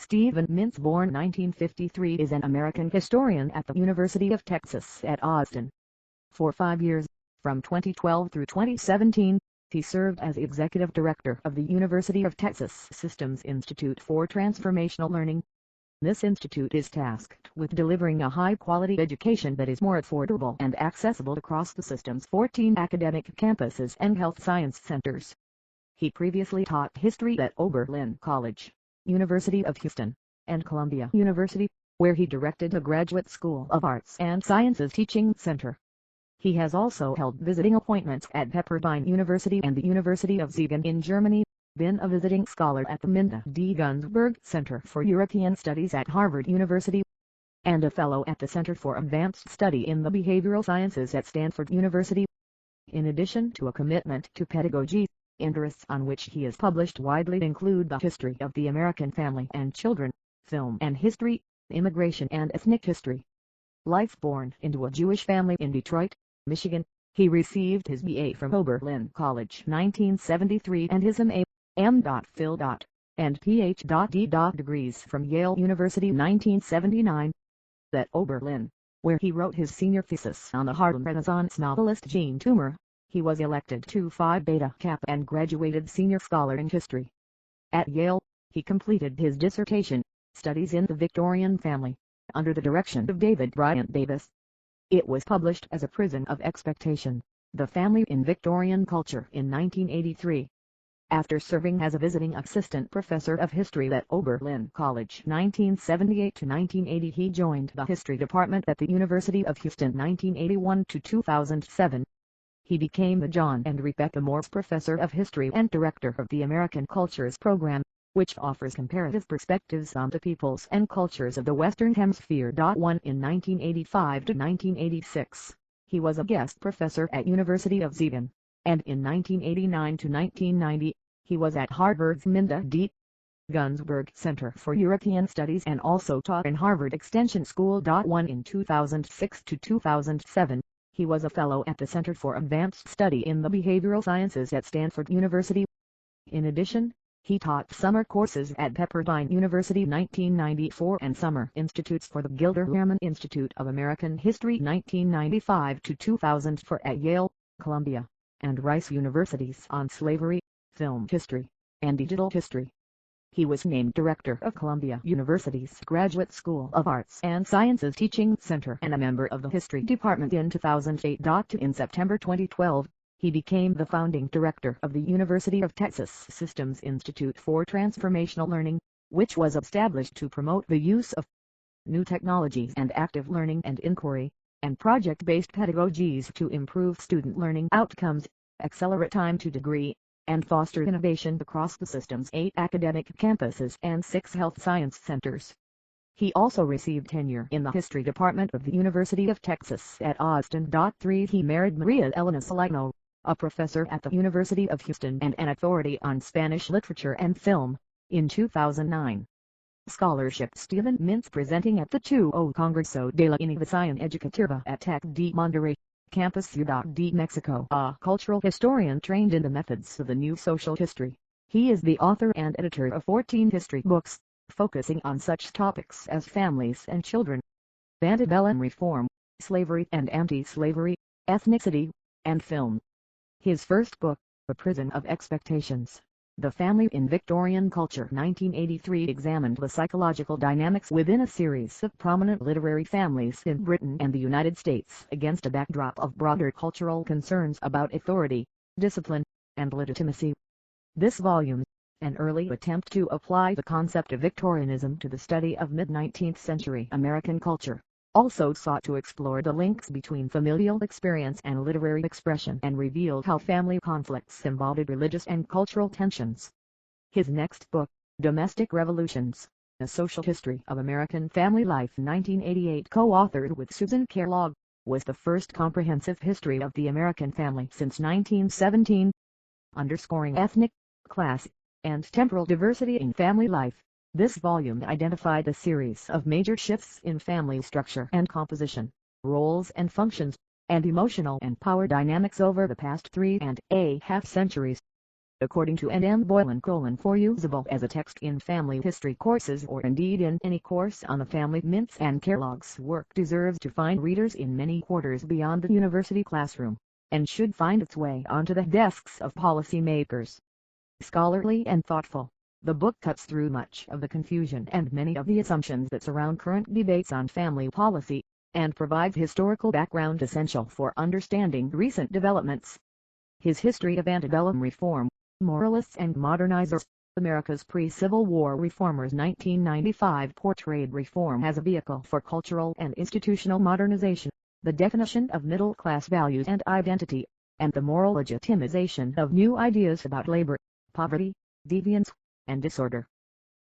Stephen Mintz, born 1953, is an American historian at the University of Texas at Austin. For 5 years, from 2012 through 2017, he served as Executive Director of the University of Texas Systems Institute for Transformational Learning. This institute is tasked with delivering a high-quality education that is more affordable and accessible across the system's 14 academic campuses and health science centers. He previously taught history at Oberlin College, University of Houston, and Columbia University, where he directed the Graduate School of Arts and Sciences Teaching Center. He has also held visiting appointments at Pepperdine University and the University of Siegen in Germany, been a visiting scholar at the Minda D. Gunsberg Center for European Studies at Harvard University, and a fellow at the Center for Advanced Study in the Behavioral Sciences at Stanford University. In addition to a commitment to pedagogy, interests on which he is published widely include the history of the American family and children, film and history, immigration and ethnic history. Life born into a Jewish family in Detroit, Michigan, he received his BA from Oberlin College 1973 and his MA, M.Phil. and Ph.D. degrees from Yale University 1979. At Oberlin, where he wrote his senior thesis on the Harlem Renaissance novelist Jean Toomer, he was elected to Phi Beta Kappa and graduated senior scholar in history. At Yale, he completed his dissertation, Studies in the Victorian Family, under the direction of David Bryant Davis. It was published as A Prison of Expectation, The Family in Victorian Culture in 1983. After serving as a visiting assistant professor of history at Oberlin College 1978 to 1980, he joined the history department at the University of Houston 1981 to 2007. He became the John and Rebecca Morse Professor of History and Director of the American Cultures Program, which offers comparative perspectives on the peoples and cultures of the Western Hemisphere. In 1985 to 1986, he was a guest professor at University of Siegen, and in 1989 to 1990, he was at Harvard's Minda D. Gunsberg Center for European Studies and also taught in Harvard Extension School. In 2006 to 2007, he was a fellow at the Center for Advanced Study in the Behavioral Sciences at Stanford University. In addition, he taught summer courses at Pepperdine University 1994 and summer institutes for the Gilder Lehrman Institute of American History 1995 to 2004 at Yale, Columbia, and Rice Universities on slavery, film history, and digital history. He was named Director of Columbia University's Graduate School of Arts and Sciences Teaching Center and a member of the History Department in 2008. In September 2012, he became the founding director of the University of Texas Systems Institute for Transformational Learning, which was established to promote the use of new technologies and active learning and inquiry, and project-based pedagogies to improve student learning outcomes, accelerate time to degree, and foster innovation across the system's 8 academic campuses and 6 health science centers. He also received tenure in the History Department of the University of Texas at Austin. 3. He married Maria Elena Salerno, a professor at the University of Houston and an authority on Spanish literature and film, in 2009. Scholarship. Stephen Mintz, presenting at the 20 Congreso de la Innovación Educativa at Tec de Monterrey, Campus Ciudad de Mexico, a cultural historian trained in the methods of the new social history. He is the author and editor of 14 history books, focusing on such topics as families and children, antebellum reform, slavery and anti-slavery, ethnicity, and film. His first book, A Prison of Expectations, The Family in Victorian Culture 1983, examined the psychological dynamics within a series of prominent literary families in Britain and the United States against a backdrop of broader cultural concerns about authority, discipline, and legitimacy. This volume, an early attempt to apply the concept of Victorianism to the study of mid-19th century American culture, also sought to explore the links between familial experience and literary expression and revealed how family conflicts embodied religious and cultural tensions. His next book, Domestic Revolutions, A Social History of American Family Life 1988, co-authored with Susan Kellogg, was the first comprehensive history of the American family since 1917. Underscoring ethnic, class, and temporal diversity in family life, this volume identified a series of major shifts in family structure and composition, roles and functions, and emotional and power dynamics over the past 3.5 centuries. according to N.M. Boylan: for usable as a text in family history courses or indeed in any course on the family. Mintz and Kellogg's work deserves to find readers in many quarters beyond the university classroom, and should find its way onto the desks of policymakers. Scholarly and thoughtful, the book cuts through much of the confusion and many of the assumptions that surround current debates on family policy, and provides historical background essential for understanding recent developments. His History of Antebellum Reform, Moralists and Modernizers, America's Pre-Civil War Reformers, 1995, portrayed reform as a vehicle for cultural and institutional modernization, the definition of middle-class values and identity, and the moral legitimization of new ideas about labor, poverty, deviance, and disorder.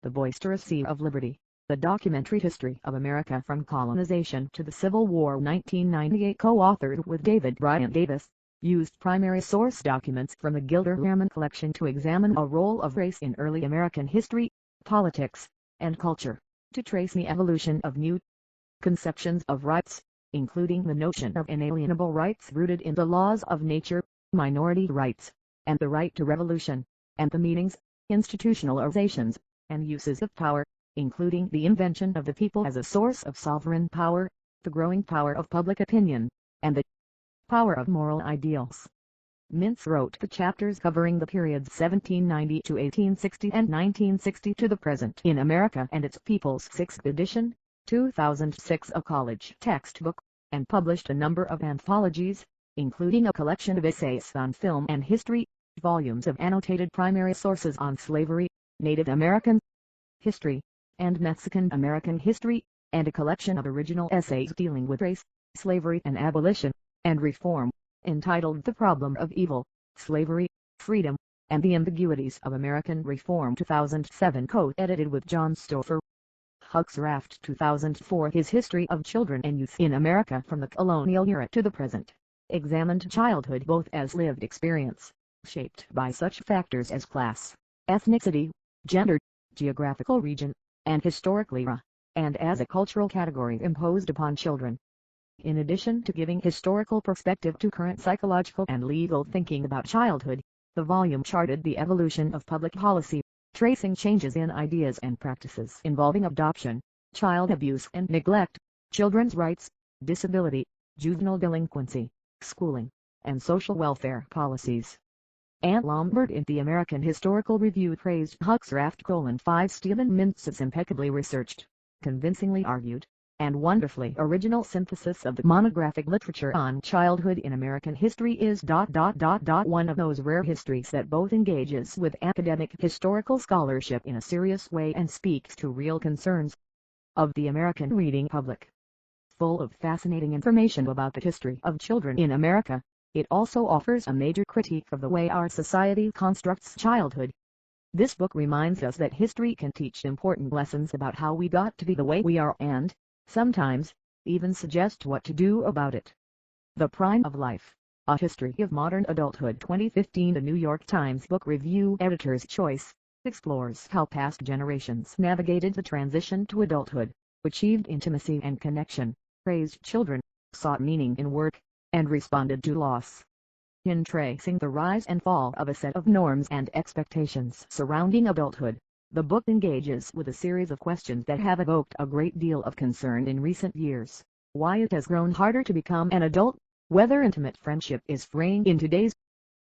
The Boisterous Sea of Liberty, the documentary history of America from colonization to the Civil War, 1998, co-authored with David Bryan Davis, used primary source documents from the Gilder Lehrman collection to examine a role of race in early American history, politics, and culture, to trace the evolution of new conceptions of rights, including the notion of inalienable rights rooted in the laws of nature, minority rights, and the right to revolution, and the meanings, institutionalizations, and uses of power, including the invention of the people as a source of sovereign power, the growing power of public opinion, and the power of moral ideals. Mintz wrote the chapters covering the periods 1790 to 1860 and 1960 to the present in America and its people's 6th edition, 2006, a college textbook, and published a number of anthologies, including a collection of essays on film and history, volumes of annotated primary sources on slavery, Native American history, and Mexican American history, and a collection of original essays dealing with race, slavery and abolition, and reform, entitled The Problem of Evil, Slavery, Freedom, and the Ambiguities of American Reform, 2007, co-edited with John Stouffer. Huxraft, 2004, His History of Children and Youth in America from the Colonial Era to the Present, examined childhood both as lived experience, shaped by such factors as class, ethnicity, gender, geographical region, and historical era, and as a cultural category imposed upon children. In addition to giving historical perspective to current psychological and legal thinking about childhood, the volume charted the evolution of public policy, tracing changes in ideas and practices involving adoption, child abuse and neglect, children's rights, disability, juvenile delinquency, schooling, and social welfare policies. Ann Lombard in the American Historical Review praised Huxraft: 5 Stephen Mintz's impeccably researched, convincingly argued, and wonderfully original synthesis of the monographic literature on childhood in American history is ... one of those rare histories that both engages with academic historical scholarship in a serious way and speaks to real concerns of the American reading public. Full of fascinating information about the history of children in America, it also offers a major critique of the way our society constructs childhood. This book reminds us that history can teach important lessons about how we got to be the way we are and, sometimes, even suggest what to do about it. The Prime of Life, A History of Modern Adulthood, 2015, the New York Times Book Review Editor's Choice, explores how past generations navigated the transition to adulthood, achieved intimacy and connection, raised children, sought meaning in work, and responded to loss. In tracing the rise and fall of a set of norms and expectations surrounding adulthood, the book engages with a series of questions that have evoked a great deal of concern in recent years. Why it has grown harder to become an adult, whether intimate friendship is fraying in today's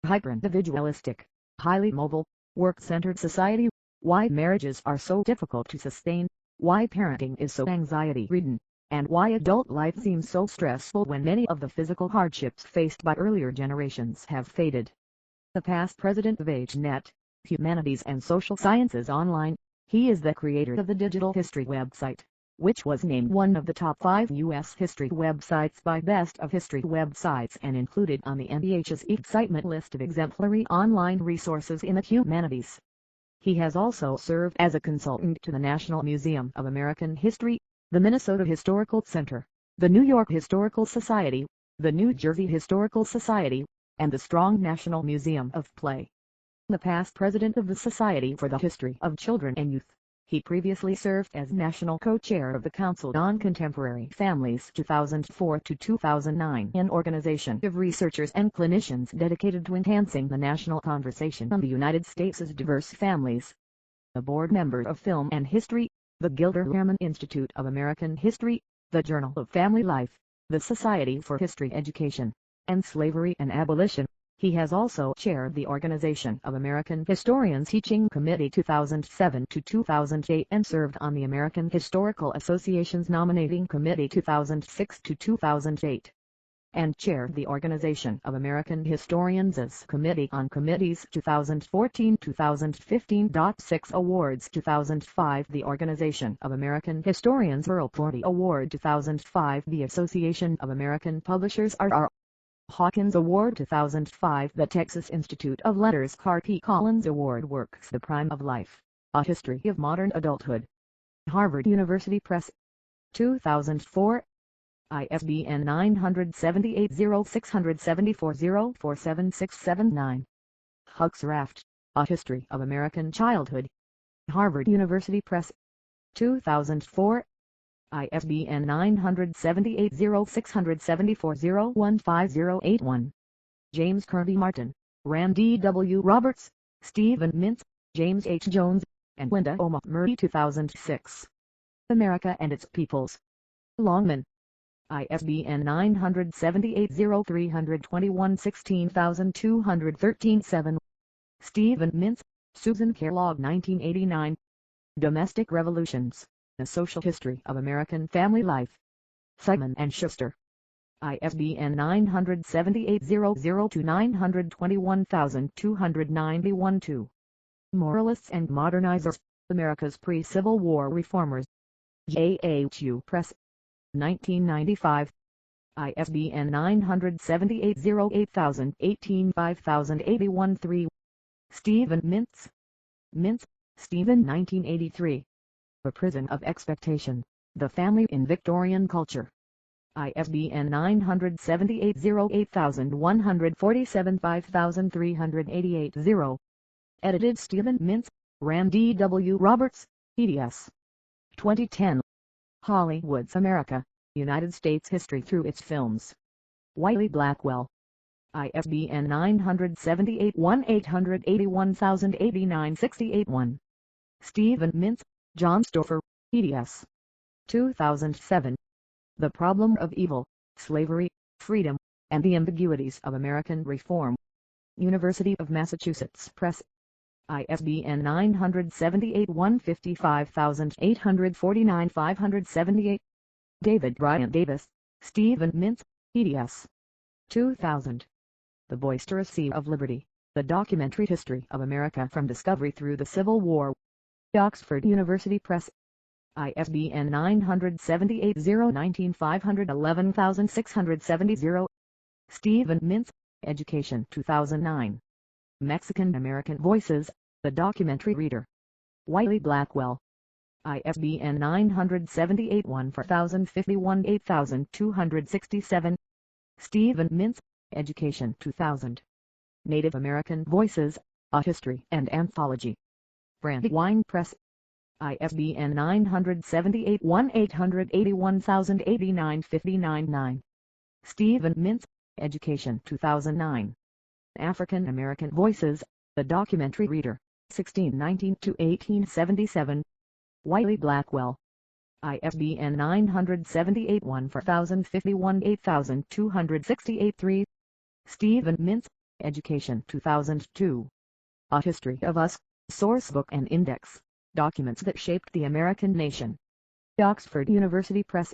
hyper-individualistic, highly mobile, work-centered society, why marriages are so difficult to sustain, why parenting is so anxiety-ridden, and why adult life seems so stressful when many of the physical hardships faced by earlier generations have faded. The past president of HNet, Humanities and Social Sciences Online, he is the creator of the Digital History website, which was named one of the top 5 U.S. history websites by Best of History Websites and included on the NBH's Excitement list of exemplary online resources in the humanities. He has also served as a consultant to the National Museum of American History, the Minnesota Historical Center, the New York Historical Society, the New Jersey Historical Society, and the Strong National Museum of Play. The past president of the Society for the History of Children and Youth, He previously served as National Co-Chair of the Council on Contemporary Families 2004 to 2009, an organization of researchers and clinicians dedicated to enhancing the national conversation on the United States' diverse families. A board member of Film and History, the Gilder Lehrman Institute of American History, the Journal of Family Life, the Society for History Education, and Slavery and Abolition. He has also chaired the Organization of American Historians Teaching Committee 2007 to 2008 and served on the American Historical Association's Nominating Committee 2006 to 2008. And chaired the Organization of American Historians' Committee on Committees 2014-2015. 6 Awards 2005, the Organization of American Historians Earl Plorty Award 2005, the Association of American Publishers R.R. Hawkins Award 2005, the Texas Institute of Letters Carr P. Collins Award Works The Prime of Life, A History of Modern Adulthood. Harvard University Press. 2004. ISBN 978-0674-0476779. Huxraft, A History of American Childhood. Harvard University Press. 2004. ISBN 978-0674-0150881. James Kirby Martin, Randy W. Roberts, Stephen Mintz, James H. Jones, and Linda O. Murray 2006. America and Its Peoples. Longman. ISBN 978-0321-16213-7. Stephen Mintz, Susan Kellogg 1989. Domestic Revolutions, A Social History of American Family Life. Simon and Schuster. ISBN 978-002-921291-2. Moralists and Modernizers, America's Pre-Civil War Reformers. JHU Press. 1995. ISBN 978-08018 Stephen Mintz. Mintz, Stephen 1983. A Prison of Expectation, The Family in Victorian Culture. ISBN 978-08147 5388-0. Edited Stephen Mintz, Randy W. Roberts, eds. 2010. Hollywood's America, United States History Through Its Films. Wiley Blackwell. ISBN 978-1-881-089-68-1. Stephen Mintz, John Stoffer, eds. 2007. The Problem of Evil, Slavery, Freedom, and the Ambiguities of American Reform. University of Massachusetts Press. ISBN 978-155-849-578. David Bryan Davis, Stephen Mintz, eds. 2000. The Boisterous Sea of Liberty, The Documentary History of America from Discovery Through the Civil War. Oxford University Press. ISBN 978-019-511-670. Stephen Mintz, Education 2009. Mexican-American Voices, The Documentary Reader. Wiley Blackwell. ISBN 978-14051-8267. Stephen Mintz, Education 2000. Native American Voices, A History and Anthology. Brandywine Press. ISBN 978-1-881-089-59-9. Stephen Mintz, Education 2009. African American Voices, The Documentary Reader, 1619-1877. Wiley Blackwell. ISBN 978-1-4051-8268-3. Stephen Mintz, Education 2002. A History of Us, Sourcebook and Index, Documents that Shaped the American Nation. Oxford University Press.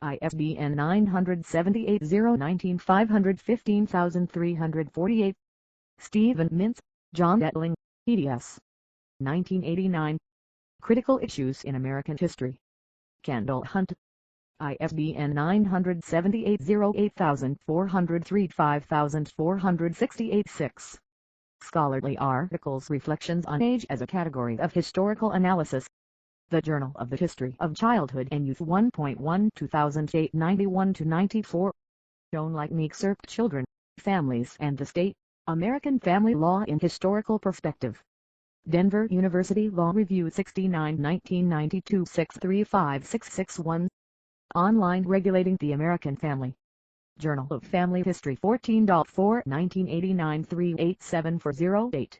ISBN 978-019-515-348. Stephen Mintz, John Etling, eds. 1989. Critical Issues in American History. Kendall Hunt. ISBN 978-08403-5468-6. Scholarly Articles Reflections on Age as a Category of Historical Analysis. The Journal of the History of Childhood and Youth 1.1 2008 91-94. Shown like Excerpt Children, Families and the State, American Family Law in Historical Perspective. Denver University Law Review 69 1992 635661. Online Regulating the American Family. Journal of Family History 14.4 1989 38740-8.